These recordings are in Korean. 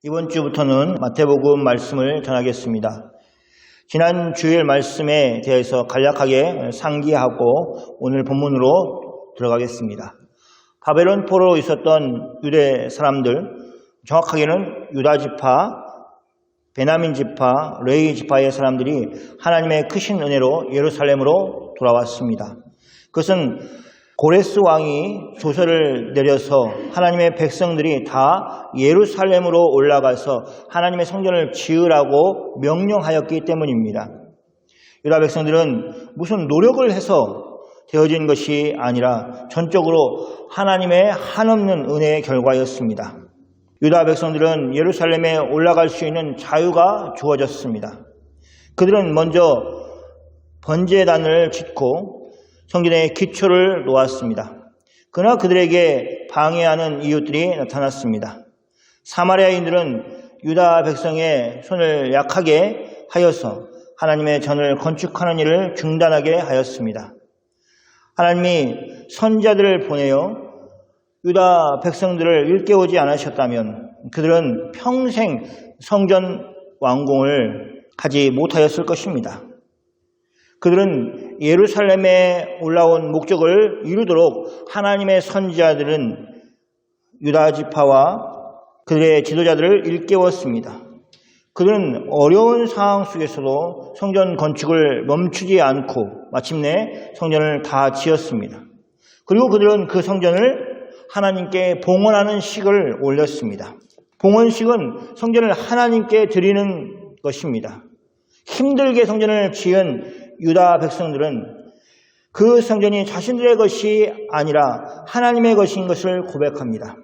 이번 주부터는 마태복음 말씀을 전하겠습니다. 지난 주일 말씀에 대해서 간략하게 상기하고 오늘 본문으로 들어가겠습니다. 바벨론 포로로 있었던 유대 사람들, 정확하게는 유다 지파, 베냐민 지파, 레위 지파의 사람들이 하나님의 크신 은혜로 예루살렘으로 돌아왔습니다. 그것은 고레스 왕이 조서를 내려서 하나님의 백성들이 다 예루살렘으로 올라가서 하나님의 성전을 지으라고 명령하였기 때문입니다. 유다 백성들은 무슨 노력을 해서 되어진 것이 아니라 전적으로 하나님의 한없는 은혜의 결과였습니다. 유다 백성들은 예루살렘에 올라갈 수 있는 자유가 주어졌습니다. 그들은 먼저 번제단을 짓고 성전의 기초를 놓았습니다. 그러나 그들에게 방해하는 이웃들이 나타났습니다. 사마리아인들은 유다 백성의 손을 약하게 하여서 하나님의 전을 건축하는 일을 중단하게 하였습니다. 하나님이 선지자들을 보내어 유다 백성들을 일깨우지 않으셨다면 그들은 평생 성전 완공을 하지 못하였을 것입니다. 그들은 예루살렘에 올라온 목적을 이루도록 하나님의 선지자들은 유다 지파와 그들의 지도자들을 일깨웠습니다. 그들은 어려운 상황 속에서도 성전 건축을 멈추지 않고 마침내 성전을 다 지었습니다. 그리고 그들은 그 성전을 하나님께 봉헌하는 식을 올렸습니다. 봉헌식은 성전을 하나님께 드리는 것입니다. 힘들게 성전을 지은 유다 백성들은 그 성전이 자신들의 것이 아니라 하나님의 것인 것을 고백합니다.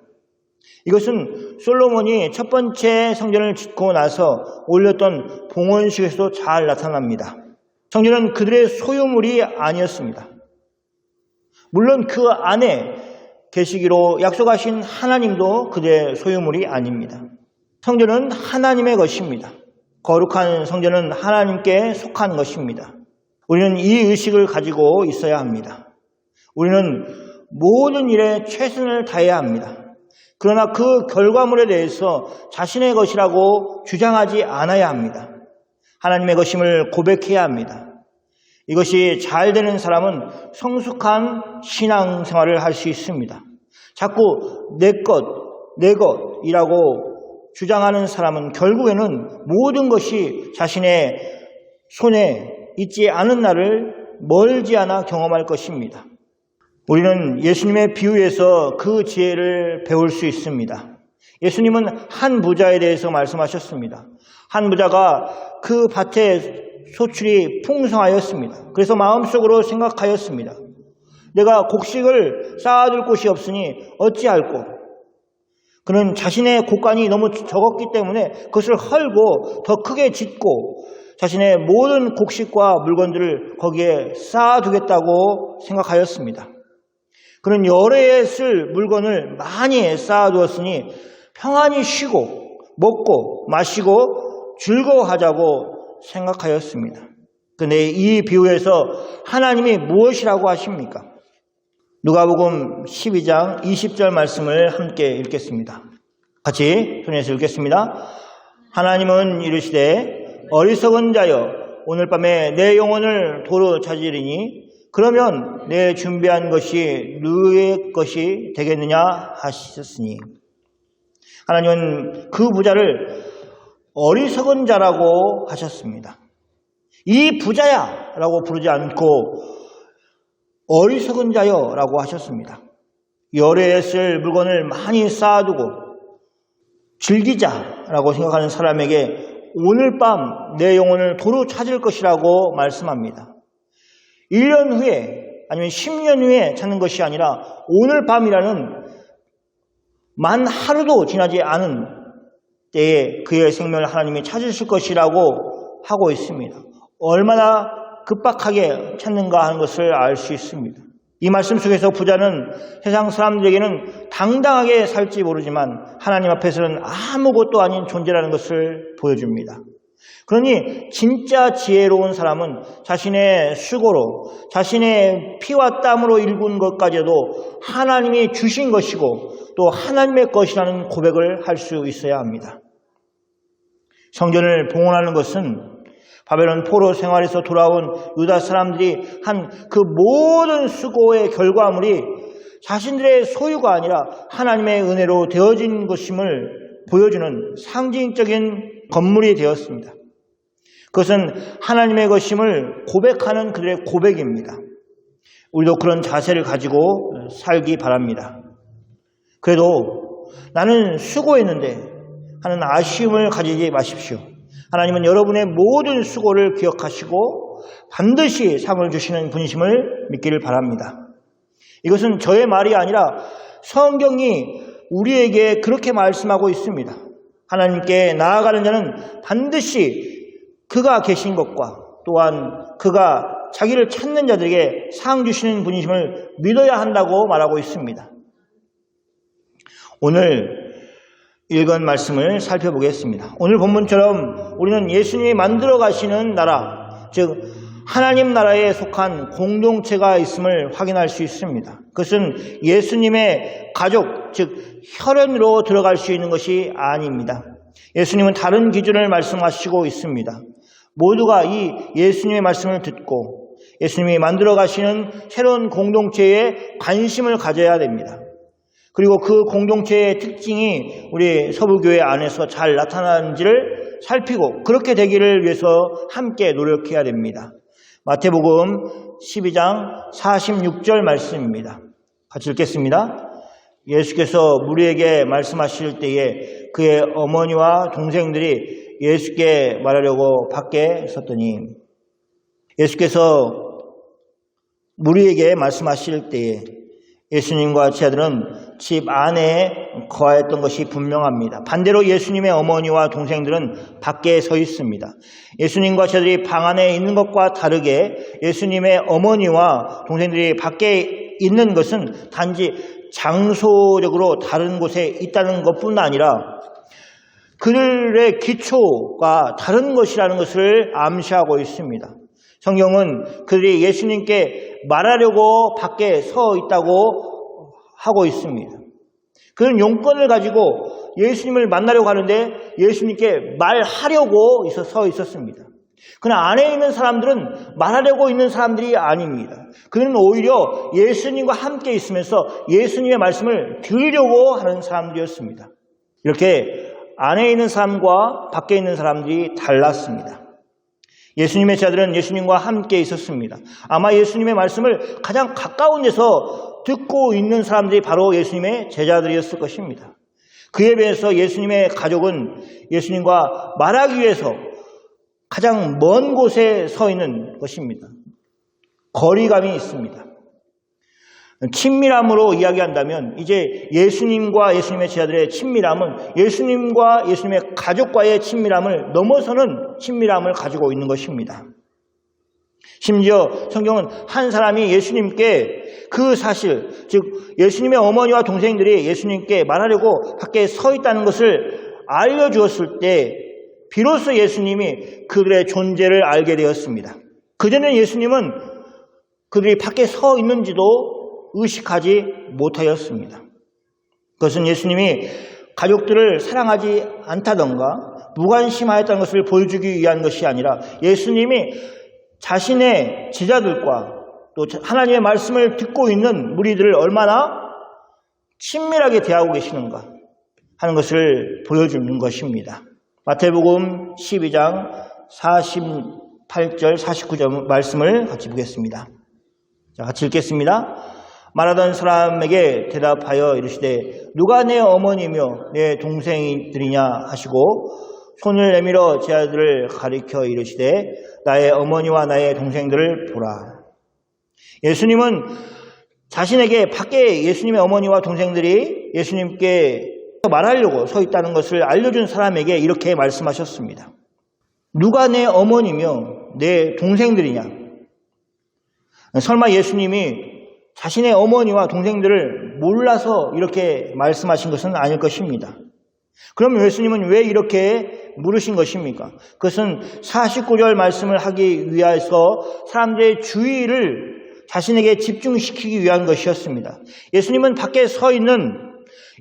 이것은 솔로몬이 첫 번째 성전을 짓고 나서 올렸던 봉헌식에서도 잘 나타납니다. 성전은 그들의 소유물이 아니었습니다. 물론 그 안에 계시기로 약속하신 하나님도 그들의 소유물이 아닙니다. 성전은 하나님의 것입니다. 거룩한 성전은 하나님께 속한 것입니다. 우리는 이 의식을 가지고 있어야 합니다. 우리는 모든 일에 최선을 다해야 합니다. 그러나 그 결과물에 대해서 자신의 것이라고 주장하지 않아야 합니다. 하나님의 것임을 고백해야 합니다. 이것이 잘 되는 사람은 성숙한 신앙생활을 할 수 있습니다. 자꾸 내 것이라고 주장하는 사람은 결국에는 모든 것이 자신의 손에 있지 않은 날을 멀지 않아 경험할 것입니다. 우리는 예수님의 비유에서 그 지혜를 배울 수 있습니다. 예수님은 한 부자에 대해서 말씀하셨습니다. 한 부자가 그 밭에 소출이 풍성하였습니다. 그래서 마음속으로 생각하였습니다. 내가 곡식을 쌓아둘 곳이 없으니 어찌할꼬. 그는 자신의 곡간이 너무 적었기 때문에 그것을 헐고 더 크게 짓고 자신의 모든 곡식과 물건들을 거기에 쌓아두겠다고 생각하였습니다. 그는 여러 해 쓸 물건을 많이 쌓아두었으니 평안히 쉬고 먹고 마시고 즐거워하자고 생각하였습니다. 그런데 이 비유에서 하나님이 무엇이라고 하십니까? 누가복음 12장 20절 말씀을 함께 읽겠습니다. 같이 손에서 읽겠습니다. 하나님은 이르시되 어리석은 자여 오늘 밤에 내 영혼을 도로 찾으리니 그러면 내 준비한 것이 너의 것이 되겠느냐 하셨으니 하나님은 그 부자를 어리석은 자라고 하셨습니다. 이 부자야 라고 부르지 않고 어리석은 자여 라고 하셨습니다. 여러 해 쓸 물건을 많이 쌓아두고 즐기자라고 생각하는 사람에게 오늘 밤 내 영혼을 도로 찾을 것이라고 말씀합니다. 1년 후에 아니면 10년 후에 찾는 것이 아니라 오늘 밤이라는 만 하루도 지나지 않은 때에 그의 생명을 하나님이 찾으실 것이라고 하고 있습니다. 얼마나 급박하게 찾는가 하는 것을 알 수 있습니다. 이 말씀 속에서 부자는 세상 사람들에게는 당당하게 살지 모르지만 하나님 앞에서는 아무것도 아닌 존재라는 것을 보여줍니다. 그러니 진짜 지혜로운 사람은 자신의 수고로 자신의 피와 땀으로 일군 것까지도 하나님이 주신 것이고 또 하나님의 것이라는 고백을 할 수 있어야 합니다. 성전을 봉헌하는 것은 바벨론 포로 생활에서 돌아온 유다 사람들이 한 그 모든 수고의 결과물이 자신들의 소유가 아니라 하나님의 은혜로 되어진 것임을 보여주는 상징적인 건물이 되었습니다. 그것은 하나님의 것임을 고백하는 그들의 고백입니다. 우리도 그런 자세를 가지고 살기 바랍니다. 그래도 나는 수고했는데 하는 아쉬움을 가지지 마십시오. 하나님은 여러분의 모든 수고를 기억하시고 반드시 상을 주시는 분이심을 믿기를 바랍니다. 이것은 저의 말이 아니라 성경이 우리에게 그렇게 말씀하고 있습니다. 하나님께 나아가는 자는 반드시 그가 계신 것과 또한 그가 자기를 찾는 자들에게 상 주시는 분이심을 믿어야 한다고 말하고 있습니다. 오늘 읽은 말씀을 살펴보겠습니다. 오늘 본문처럼 우리는 예수님이 만들어 가시는 나라, 즉 하나님 나라에 속한 공동체가 있음을 확인할 수 있습니다. 그것은 예수님의 가족, 즉 혈연으로 들어갈 수 있는 것이 아닙니다. 예수님은 다른 기준을 말씀하시고 있습니다. 모두가 이 예수님의 말씀을 듣고 예수님이 만들어 가시는 새로운 공동체에 관심을 가져야 됩니다. 그리고 그 공동체의 특징이 우리 서부교회 안에서 잘 나타나는지를 살피고 그렇게 되기를 위해서 함께 노력해야 됩니다. 마태복음 12장 46절 말씀입니다. 같이 읽겠습니다. 예수께서 무리에게 말씀하실 때에 그의 어머니와 동생들이 예수께 말하려고 밖에 섰더니, 예수께서 무리에게 말씀하실 때에 예수님과 제자들은 집 안에 거하였던 것이 분명합니다. 반대로 예수님의 어머니와 동생들은 밖에 서 있습니다. 예수님과 제자들이 방 안에 있는 것과 다르게 예수님의 어머니와 동생들이 밖에 있는 것은 단지 장소적으로 다른 곳에 있다는 것뿐 아니라 그들의 기초가 다른 것이라는 것을 암시하고 있습니다. 성경은 그들이 예수님께 말하려고 밖에 서 있다고 하고 있습니다. 그는 용건을 가지고 예수님을 만나려고 하는데 예수님께 말하려고 서 있었습니다. 그러나 안에 있는 사람들은 말하려고 있는 사람들이 아닙니다. 그는 오히려 예수님과 함께 있으면서 예수님의 말씀을 들으려고 하는 사람들이었습니다. 이렇게 안에 있는 사람과 밖에 있는 사람들이 달랐습니다. 예수님의 제자들은 예수님과 함께 있었습니다. 아마 예수님의 말씀을 가장 가까운 데서 듣고 있는 사람들이 바로 예수님의 제자들이었을 것입니다. 그에 비해서 예수님의 가족은 예수님과 말하기 위해서 가장 먼 곳에 서 있는 것입니다. 거리감이 있습니다. 친밀함으로 이야기한다면 이제 예수님과 예수님의 제자들의 친밀함은 예수님과 예수님의 가족과의 친밀함을 넘어서는 친밀함을 가지고 있는 것입니다. 심지어 성경은 한 사람이 예수님께 그 사실, 즉 예수님의 어머니와 동생들이 예수님께 말하려고 밖에 서 있다는 것을 알려주었을 때 비로소 예수님이 그들의 존재를 알게 되었습니다. 그전에 예수님은 그들이 밖에 서 있는지도 의식하지 못하였습니다. 그것은 예수님이 가족들을 사랑하지 않다던가 무관심하였다는 것을 보여주기 위한 것이 아니라 예수님이 자신의 제자들과 또 하나님의 말씀을 듣고 있는 무리들을 얼마나 친밀하게 대하고 계시는가 하는 것을 보여주는 것입니다. 마태복음 12장 48절 49절 말씀을 같이 보겠습니다. 자, 같이 읽겠습니다. 말하던 사람에게 대답하여 이르시되 누가 내 어머니며 내 동생이들이냐 하시고 손을 내밀어 제자들을 가리켜 이르시되 나의 어머니와 나의 동생들을 보라. 예수님은 자신에게 밖에 예수님의 어머니와 동생들이 예수님께 말하려고 서 있다는 것을 알려준 사람에게 이렇게 말씀하셨습니다. 누가 내 어머니며 내 동생들이냐? 설마 예수님이 자신의 어머니와 동생들을 몰라서 이렇게 말씀하신 것은 아닐 것입니다. 그럼 예수님은 왜 이렇게 물으신 것입니까? 그것은 49절 말씀을 하기 위해서 사람들의 주의를 자신에게 집중시키기 위한 것이었습니다. 예수님은 밖에 서 있는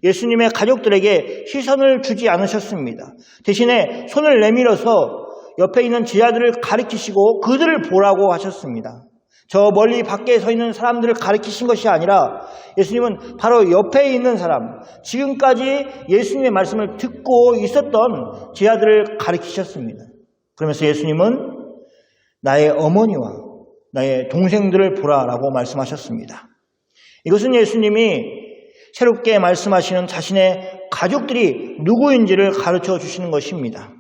예수님의 가족들에게 시선을 주지 않으셨습니다. 대신에 손을 내밀어서 옆에 있는 제자들을 가리키시고 그들을 보라고 하셨습니다. 저 멀리 밖에 서 있는 사람들을 가리키신 것이 아니라 예수님은 바로 옆에 있는 사람, 지금까지 예수님의 말씀을 듣고 있었던 제자들을 가리키셨습니다. 그러면서 예수님은 나의 어머니와 나의 동생들을 보라라고 말씀하셨습니다. 이것은 예수님이 새롭게 말씀하시는 자신의 가족들이 누구인지를 가르쳐 주시는 것입니다.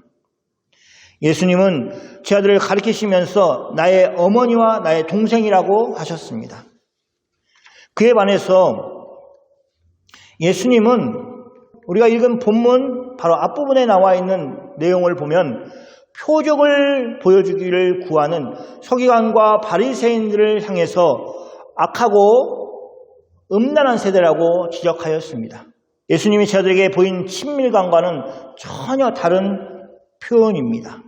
예수님은 제자들을 가리키시면서 나의 어머니와 나의 동생이라고 하셨습니다. 그에 반해서 예수님은 우리가 읽은 본문 바로 앞부분에 나와 있는 내용을 보면 표적을 보여주기를 구하는 서기관과 바리새인들을 향해서 악하고 음란한 세대라고 지적하였습니다. 예수님이 제자들에게 보인 친밀감과는 전혀 다른 표현입니다.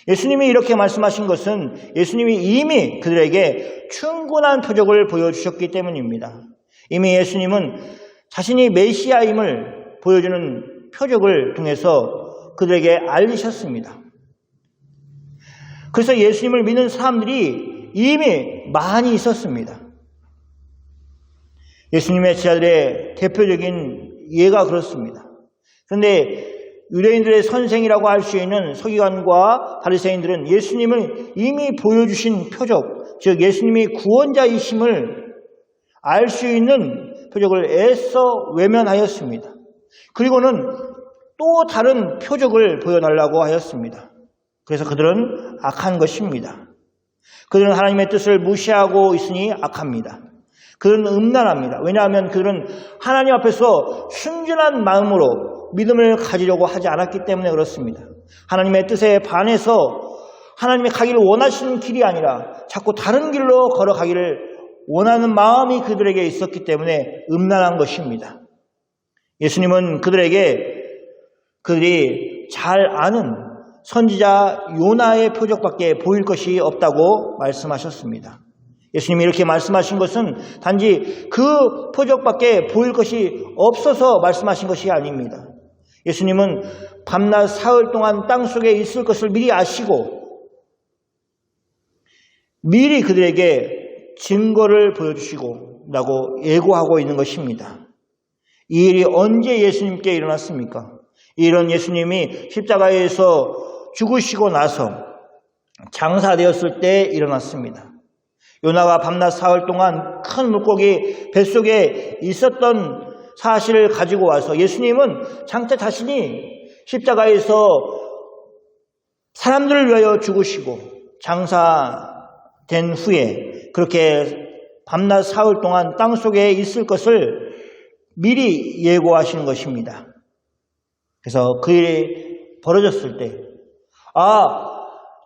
예수님이 이렇게 말씀하신 것은 예수님이 이미 그들에게 충분한 표적을 보여주셨기 때문입니다. 이미 예수님은 자신이 메시아임을 보여주는 표적을 통해서 그들에게 알리셨습니다. 그래서 예수님을 믿는 사람들이 이미 많이 있었습니다. 예수님의 제자들의 대표적인 예가 그렇습니다. 그런데 유대인들의 선생이라고 할 수 있는 서기관과 바리새인들은 예수님을 이미 보여주신 표적, 즉 예수님이 구원자이심을 알 수 있는 표적을 애써 외면하였습니다. 그리고는 또 다른 표적을 보여달라고 하였습니다. 그래서 그들은 악한 것입니다. 그들은 하나님의 뜻을 무시하고 있으니 악합니다. 그들은 음란합니다. 왜냐하면 그들은 하나님 앞에서 순전한 마음으로 믿음을 가지려고 하지 않았기 때문에 그렇습니다. 하나님의 뜻에 반해서 하나님이 가기를 원하시는 길이 아니라 자꾸 다른 길로 걸어가기를 원하는 마음이 그들에게 있었기 때문에 음란한 것입니다. 예수님은 그들이 잘 아는 선지자 요나의 표적밖에 보일 것이 없다고 말씀하셨습니다. 예수님이 이렇게 말씀하신 것은 단지 그 표적밖에 보일 것이 없어서 말씀하신 것이 아닙니다. 예수님은 밤낮 사흘 동안 땅속에 있을 것을 미리 아시고 미리 그들에게 증거를 보여주시고 라고 예고하고 있는 것입니다. 이 일이 언제 예수님께 일어났습니까? 이런 예수님이 십자가에서 죽으시고 나서 장사되었을 때 일어났습니다. 요나가 밤낮 사흘 동안 큰 물고기 뱃속에 있었던 사실을 가지고 와서 예수님은 장차 자신이 십자가에서 사람들을 위하여 죽으시고 장사된 후에 그렇게 밤낮 사흘 동안 땅속에 있을 것을 미리 예고하시는 것입니다. 그래서 그 일이 벌어졌을 때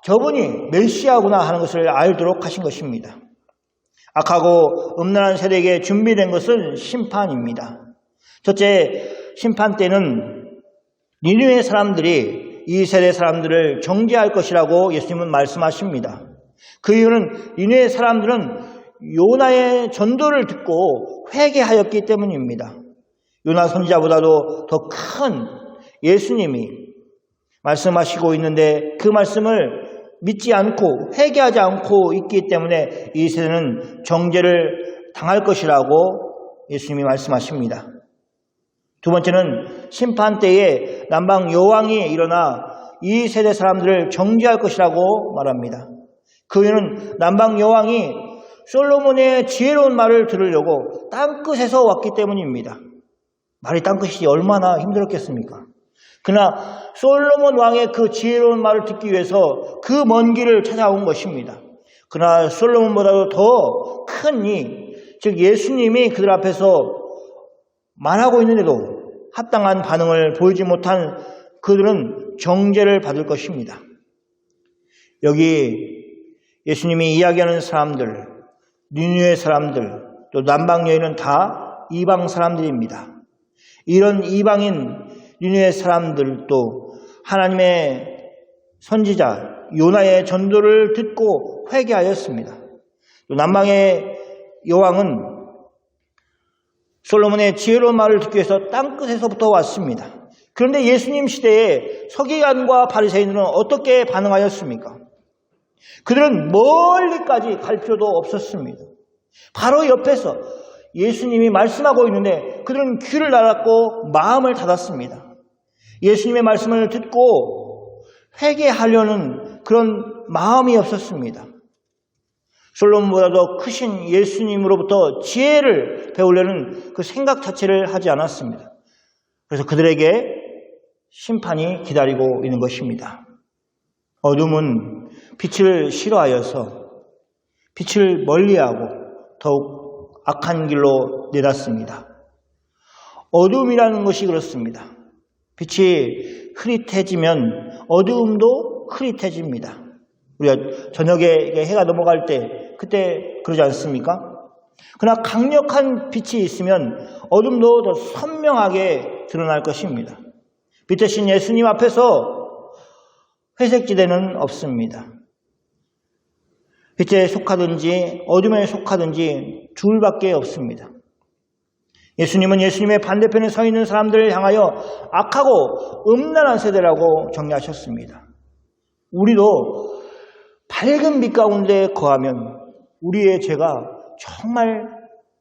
저분이 메시아구나 하는 것을 알도록 하신 것입니다. 악하고 음란한 세대에게 준비된 것은 심판입니다. 첫째, 심판 때는 니느웨 사람들이 이 세대 사람들을 정죄할 것이라고 예수님은 말씀하십니다. 그 이유는 니느웨 사람들은 요나의 전도를 듣고 회개하였기 때문입니다. 요나 선지자보다도 더 큰 예수님이 말씀하시고 있는데 그 말씀을 믿지 않고 회개하지 않고 있기 때문에 이 세대는 정죄를 당할 것이라고 예수님이 말씀하십니다. 두 번째는 심판 때에 남방 여왕이 일어나 이 세대 사람들을 정죄할 것이라고 말합니다. 그 이유는 남방 여왕이 솔로몬의 지혜로운 말을 들으려고 땅끝에서 왔기 때문입니다. 말이 땅끝이 얼마나 힘들었겠습니까? 그러나 솔로몬 왕의 그 지혜로운 말을 듣기 위해서 그 먼 길을 찾아온 것입니다. 그러나 솔로몬보다도 더 큰 이, 즉 예수님이 그들 앞에서 말하고 있는데도 합당한 반응을 보이지 못한 그들은 정죄를 받을 것입니다. 여기 예수님이 이야기하는 사람들, 니느웨 사람들, 또 남방 여인은 다 이방 사람들입니다. 이런 이방인 니느웨 사람들도 하나님의 선지자 요나의 전도를 듣고 회개하였습니다. 또 남방의 여왕은 솔로몬의 지혜로운 말을 듣기 위해서 땅끝에서부터 왔습니다. 그런데 예수님 시대에 서기관과 바리새인들은 어떻게 반응하였습니까? 그들은 멀리까지 갈 필요도 없었습니다. 바로 옆에서 예수님이 말씀하고 있는데 그들은 귀를 닫았고 마음을 닫았습니다. 예수님의 말씀을 듣고 회개하려는 그런 마음이 없었습니다. 솔로몬보다도 크신 예수님으로부터 지혜를 배우려는 그 생각 자체를 하지 않았습니다. 그래서 그들에게 심판이 기다리고 있는 것입니다. 어둠은 빛을 싫어하여서 빛을 멀리하고 더욱 악한 길로 내닫습니다. 어둠이라는 것이 그렇습니다. 빛이 흐릿해지면 어두움도 흐릿해집니다. 우리가 저녁에 해가 넘어갈 때 그때 그러지 않습니까? 그러나 강력한 빛이 있으면 어둠도 더 선명하게 드러날 것입니다. 빛 대신 예수님 앞에서 회색지대는 없습니다. 빛에 속하든지 어둠에 속하든지 둘밖에 없습니다. 예수님은 예수님의 반대편에 서 있는 사람들을 향하여 악하고 음란한 세대라고 정리하셨습니다. 우리도 밝은 빛 가운데 거하면 우리의 죄가 정말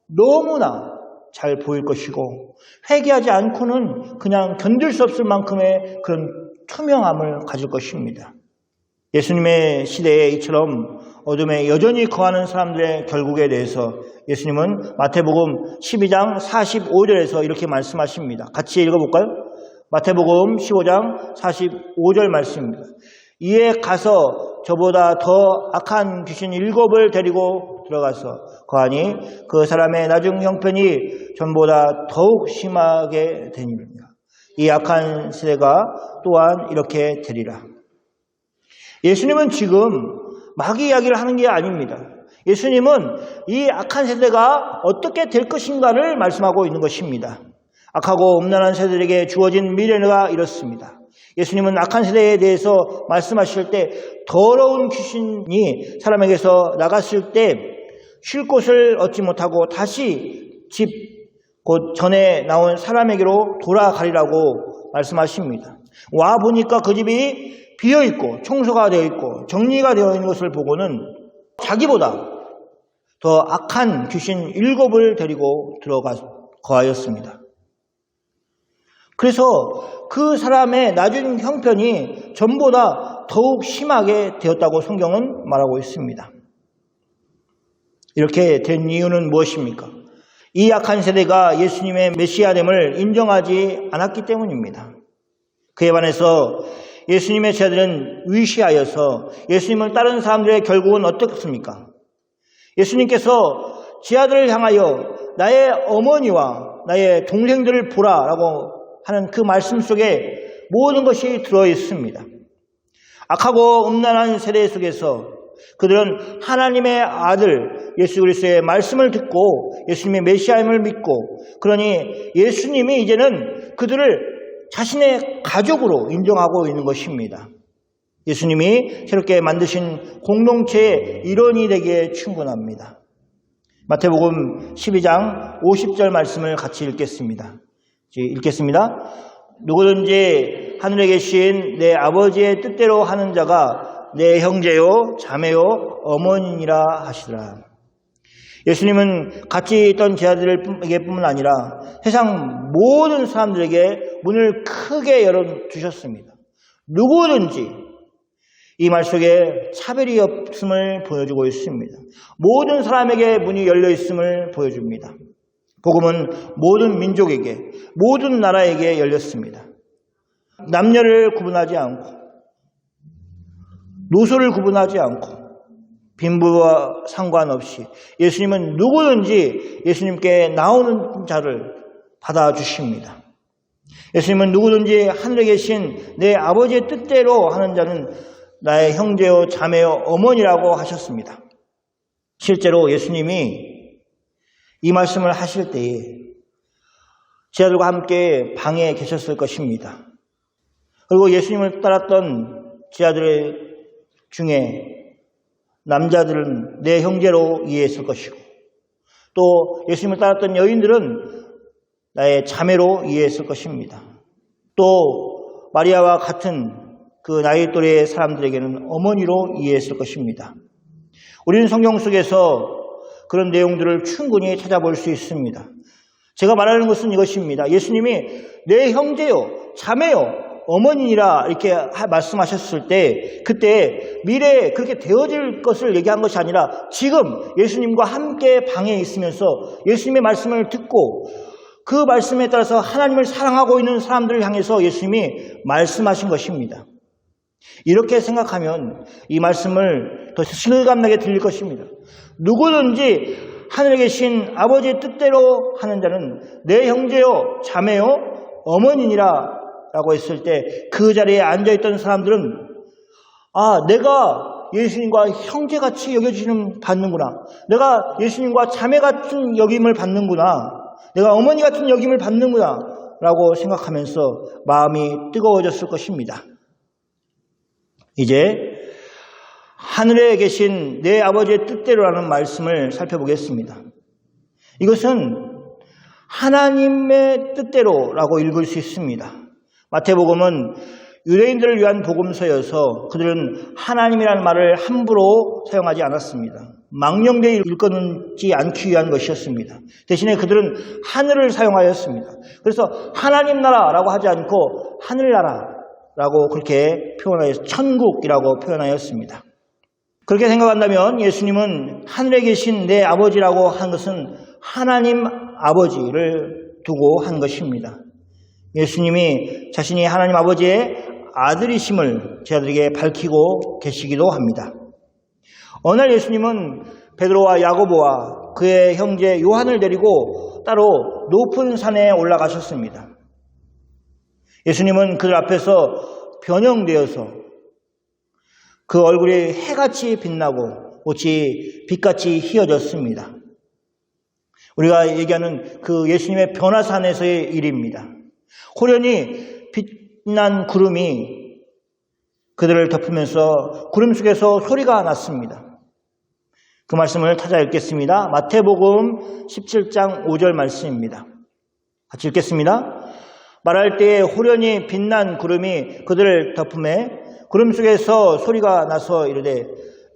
너무나 잘 보일 것이고 회개하지 않고는 그냥 견딜 수 없을 만큼의 그런 투명함을 가질 것입니다. 예수님의 시대에 이처럼 어둠에 여전히 거하는 사람들의 결국에 대해서 예수님은 마태복음 12장 45절에서 이렇게 말씀하십니다. 같이 읽어볼까요? 마태복음 15장 45절 말씀입니다. 이에 가서 저보다 더 악한 귀신 7을 데리고 들어가서 거하니 그 사람의 나중 형편이 전보다 더욱 심하게 되니라. 이 악한 세대가 또한 이렇게 되리라. 예수님은 지금 마귀 이야기를 하는 게 아닙니다. 예수님은 이 악한 세대가 어떻게 될 것인가를 말씀하고 있는 것입니다. 악하고 음란한 세대에게 주어진 미래가 이렇습니다. 예수님은 악한 세대에 대해서 말씀하실 때 더러운 귀신이 사람에게서 나갔을 때 쉴 곳을 얻지 못하고 다시 집, 곧 전에 나온 사람에게로 돌아가리라고 말씀하십니다. 와 보니까 그 집이 비어있고 청소가 되어 있고 정리가 되어 있는 것을 보고는 자기보다 더 악한 귀신 7을 데리고 들어가 거하였습니다. 그래서 그 사람의 나중 형편이 전보다 더욱 심하게 되었다고 성경은 말하고 있습니다. 이렇게 된 이유는 무엇입니까? 이 악한 세대가 예수님의 메시아됨을 인정하지 않았기 때문입니다. 그에 반해서 예수님의 제자들은 위시하여서 예수님을 따르는 사람들의 결국은 어떻습니까? 예수님께서 제자들을 향하여 나의 어머니와 나의 동생들을 보라라고 하는 그 말씀 속에 모든 것이 들어있습니다. 악하고 음란한 세대 속에서 그들은 하나님의 아들 예수 그리스도의 말씀을 듣고 예수님의 메시아임을 믿고 그러니 예수님이 이제는 그들을 자신의 가족으로 인정하고 있는 것입니다. 예수님이 새롭게 만드신 공동체의 일원이 되기에 충분합니다. 마태복음 12장 50절 말씀을 같이 읽겠습니다. 누구든지 하늘에 계신 내 아버지의 뜻대로 하는 자가 내 형제요 자매요 어머니니라 하시더라. 예수님은 같이 있던 제자들에게뿐만 아니라 세상 모든 사람들에게 문을 크게 열어주셨습니다. 누구든지 이 말 속에 차별이 없음을 보여주고 있습니다. 모든 사람에게 문이 열려 있음을 보여줍니다. 복음은 모든 민족에게 모든 나라에게 열렸습니다. 남녀를 구분하지 않고 노소를 구분하지 않고 빈부와 상관없이 예수님은 누구든지 예수님께 나오는 자를 받아주십니다. 예수님은 누구든지 하늘에 계신 내 아버지의 뜻대로 하는 자는 나의 형제요 자매요 어머니라고 하셨습니다. 실제로 예수님이 이 말씀을 하실 때에 제자들과 함께 방에 계셨을 것입니다. 그리고 예수님을 따랐던 제자들의 중에 남자들은 내 형제로 이해했을 것이고 또 예수님을 따랐던 여인들은 나의 자매로 이해했을 것입니다. 또 마리아와 같은 그 나이 또래의 사람들에게는 어머니로 이해했을 것입니다. 우리는 성경 속에서 그런 내용들을 충분히 찾아볼 수 있습니다. 제가 말하는 것은 이것입니다. 예수님이 내 형제요, 자매요, 어머니라 이렇게 말씀하셨을 때 그때 미래에 그렇게 되어질 것을 얘기한 것이 아니라 지금 예수님과 함께 방에 있으면서 예수님의 말씀을 듣고 그 말씀에 따라서 하나님을 사랑하고 있는 사람들을 향해서 예수님이 말씀하신 것입니다. 이렇게 생각하면 이 말씀을 더 실감나게 들릴 것입니다. 누구든지 하늘에 계신 아버지의 뜻대로 하는 자는 내 형제요, 자매요, 어머니니라 라고 했을 때 그 자리에 앉아있던 사람들은 내가 예수님과 형제같이 여겨지는 받는구나. 내가 예수님과 자매 같은 여김을 받는구나. 내가 어머니 같은 여김을 받는구나 라고 생각하면서 마음이 뜨거워졌을 것입니다. 이제 하늘에 계신 내 아버지의 뜻대로라는 말씀을 살펴보겠습니다. 이것은 하나님의 뜻대로라고 읽을 수 있습니다. 마태복음은 유대인들을 위한 복음서여서 그들은 하나님이라는 말을 함부로 사용하지 않았습니다. 망령되이 일컫지 않기 위한 것이었습니다. 대신에 그들은 하늘을 사용하였습니다. 그래서 하나님 나라라고 하지 않고 하늘나라라고 그렇게 표현하였, 천국이라고 표현하였습니다. 그렇게 생각한다면 예수님은 하늘에 계신 내 아버지라고 한 것은 하나님 아버지를 두고 한 것입니다. 예수님이 자신이 하나님 아버지의 아들이심을 저희들에게 밝히고 계시기도 합니다. 어느 날 예수님은 베드로와 야고보와 그의 형제 요한을 데리고 따로 높은 산에 올라가셨습니다. 예수님은 그들 앞에서 변형되어서 그 얼굴이 해같이 빛나고 옷이 빛같이 휘어졌습니다. 우리가 얘기하는 그 예수님의 변화산에서의 일입니다. 호련히 빛난 구름이 그들을 덮으면서 구름 속에서 소리가 났습니다. 그 말씀을 찾아 읽겠습니다. 마태복음 17장 5절 말씀입니다. 같이 읽겠습니다. 말할 때에 호련히 빛난 구름이 그들을 덮음에 구름 속에서 소리가 나서 이르되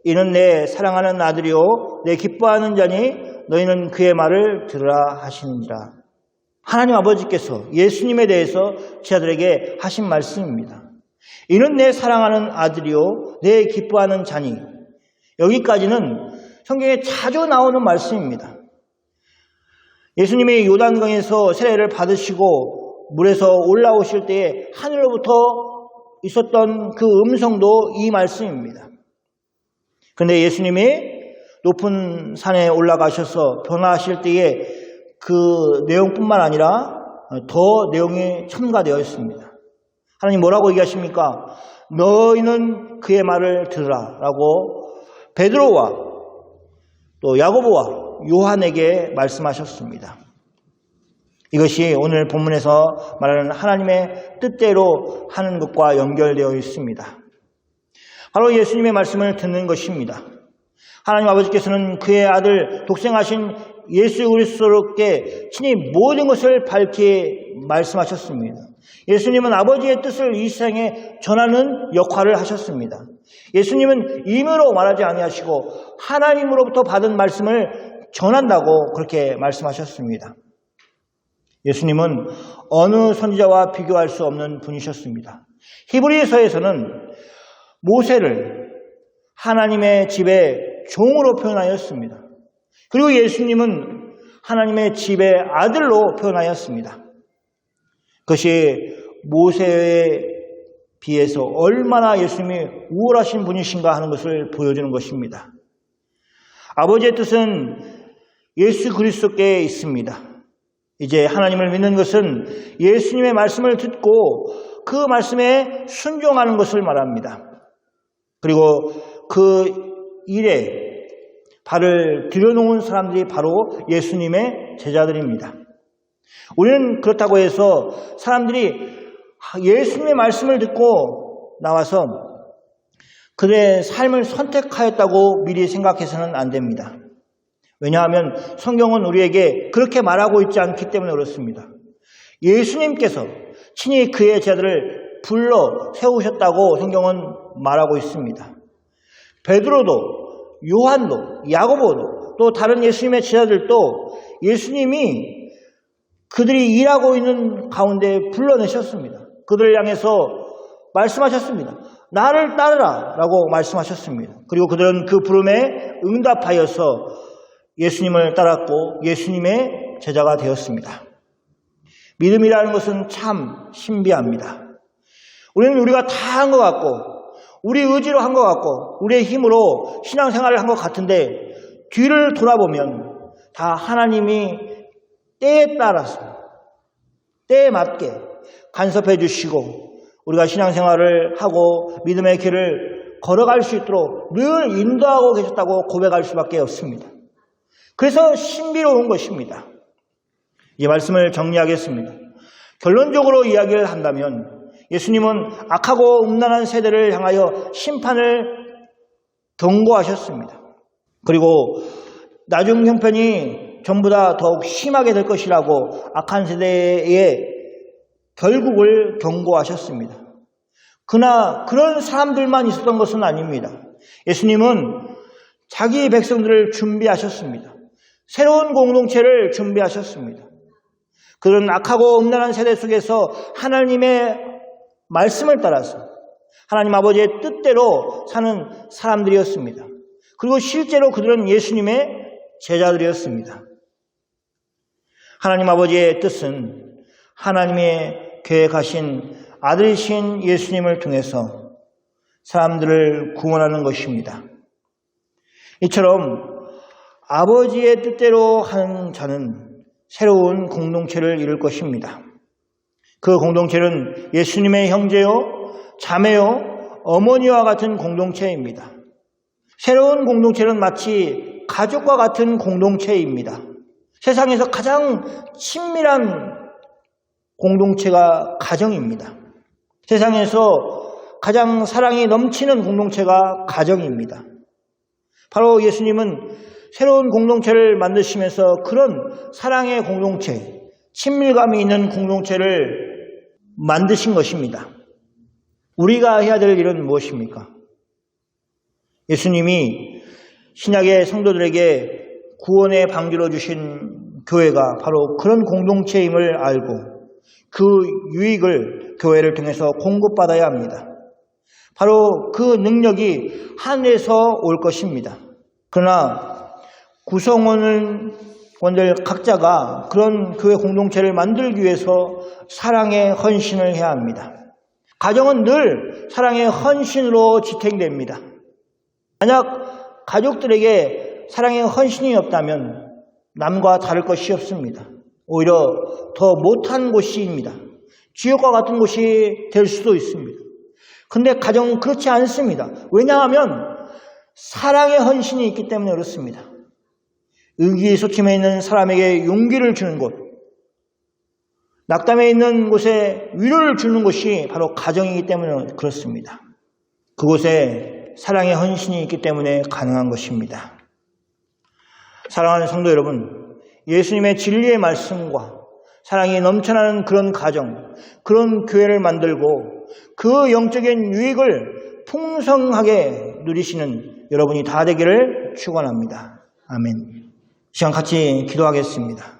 이는 내 사랑하는 아들이요 내 기뻐하는 자니 너희는 그의 말을 들으라 하시니라. 하나님 아버지께서 예수님에 대해서 제 아들에게 하신 말씀입니다. 이는 내 사랑하는 아들이요 내 기뻐하는 자니. 여기까지는 성경에 자주 나오는 말씀입니다. 예수님이 요단강에서 세례를 받으시고 물에서 올라오실 때에 하늘로부터 있었던 그 음성도 이 말씀입니다. 그런데 예수님이 높은 산에 올라가셔서 변화하실 때에 그 내용뿐만 아니라 더 내용이 첨가되어 있습니다. 하나님 뭐라고 얘기하십니까? 너희는 그의 말을 들으라 라고 베드로와 또 야고보와 요한에게 말씀하셨습니다. 이것이 오늘 본문에서 말하는 하나님의 뜻대로 하는 것과 연결되어 있습니다. 바로 예수님의 말씀을 듣는 것입니다. 하나님 아버지께서는 그의 아들 독생하신 예수 그리스도께 친히 모든 것을 밝히 말씀하셨습니다. 예수님은 아버지의 뜻을 이 세상에 전하는 역할을 하셨습니다. 예수님은 임의로 말하지 아니하시고 하나님으로부터 받은 말씀을 전한다고 그렇게 말씀하셨습니다. 예수님은 어느 선지자와 비교할 수 없는 분이셨습니다. 히브리서에서는 모세를 하나님의 집의 종으로 표현하였습니다. 그리고 예수님은 하나님의 집의 아들로 표현하였습니다. 그것이 모세에 비해서 얼마나 예수님이 우월하신 분이신가 하는 것을 보여주는 것입니다. 아버지의 뜻은 예수 그리스도께 있습니다. 이제 하나님을 믿는 것은 예수님의 말씀을 듣고 그 말씀에 순종하는 것을 말합니다. 그리고 그 일에 발을 들여놓은 사람들이 바로 예수님의 제자들입니다. 우리는 그렇다고 해서 사람들이 예수님의 말씀을 듣고 나와서 그들의 삶을 선택하였다고 미리 생각해서는 안 됩니다. 왜냐하면 성경은 우리에게 그렇게 말하고 있지 않기 때문에 그렇습니다. 예수님께서 친히 그의 제자들을 불러 세우셨다고 성경은 말하고 있습니다. 베드로도, 요한도, 야고보도, 또 다른 예수님의 제자들도 예수님이 그들이 일하고 있는 가운데 불러내셨습니다. 그들을 향해서 말씀하셨습니다. 나를 따르라 라고 말씀하셨습니다. 그리고 그들은 그 부름에 응답하여서 예수님을 따랐고 예수님의 제자가 되었습니다. 믿음이라는 것은 참 신비합니다. 우리가 다 한 것 같고 우리 의지로 한 것 같고 우리의 힘으로 신앙생활을 한 것 같은데 뒤를 돌아보면 다 하나님이 때에 따라서 때에 맞게 간섭해 주시고 우리가 신앙생활을 하고 믿음의 길을 걸어갈 수 있도록 늘 인도하고 계셨다고 고백할 수밖에 없습니다. 그래서 신비로운 것입니다. 이 말씀을 정리하겠습니다. 결론적으로 이야기를 한다면 예수님은 악하고 음란한 세대를 향하여 심판을 경고하셨습니다. 그리고 나중 형편이 전부 다 더욱 심하게 될 것이라고 악한 세대의 결국을 경고하셨습니다. 그러나 그런 사람들만 있었던 것은 아닙니다. 예수님은 자기 백성들을 준비하셨습니다. 새로운 공동체를 준비하셨습니다. 그런 악하고 음란한 세대 속에서 하나님의 말씀을 따라서 하나님 아버지의 뜻대로 사는 사람들이었습니다. 그리고 실제로 그들은 예수님의 제자들이었습니다. 하나님 아버지의 뜻은 하나님의 계획하신 아들이신 예수님을 통해서 사람들을 구원하는 것입니다. 이처럼 아버지의 뜻대로 하는 자는 새로운 공동체를 이룰 것입니다. 그 공동체는 예수님의 형제요, 자매요, 어머니와 같은 공동체입니다. 새로운 공동체는 마치 가족과 같은 공동체입니다. 세상에서 가장 친밀한 공동체가 가정입니다. 세상에서 가장 사랑이 넘치는 공동체가 가정입니다. 바로 예수님은 새로운 공동체를 만드시면서 그런 사랑의 공동체, 친밀감이 있는 공동체를 만드신 것입니다. 우리가 해야 될 일은 무엇입니까? 예수님이 신약의 성도들에게 구원의 방주로 주신 교회가 바로 그런 공동체임을 알고 그 유익을 교회를 통해서 공급받아야 합니다. 바로 그 능력이 하늘에서 올 것입니다. 그러나 구성원들 각자가 그런 교회 공동체를 만들기 위해서 사랑의 헌신을 해야 합니다. 가정은 늘 사랑의 헌신으로 지탱됩니다. 만약 가족들에게 사랑의 헌신이 없다면 남과 다를 것이 없습니다. 오히려 더 못한 곳입니다. 지옥과 같은 곳이 될 수도 있습니다. 그런데 가정은 그렇지 않습니다. 왜냐하면 사랑의 헌신이 있기 때문에 그렇습니다. 의기소침해 있는 사람에게 용기를 주는 곳, 낙담해 있는 곳에 위로를 주는 곳이 바로 가정이기 때문에 그렇습니다. 그곳에 사랑의 헌신이 있기 때문에 가능한 것입니다. 사랑하는 성도 여러분, 예수님의 진리의 말씀과 사랑이 넘쳐나는 그런 가정, 그런 교회를 만들고 그 영적인 유익을 풍성하게 누리시는 여러분이 다 되기를 축원합니다. 아멘. 시간 같이 기도하겠습니다.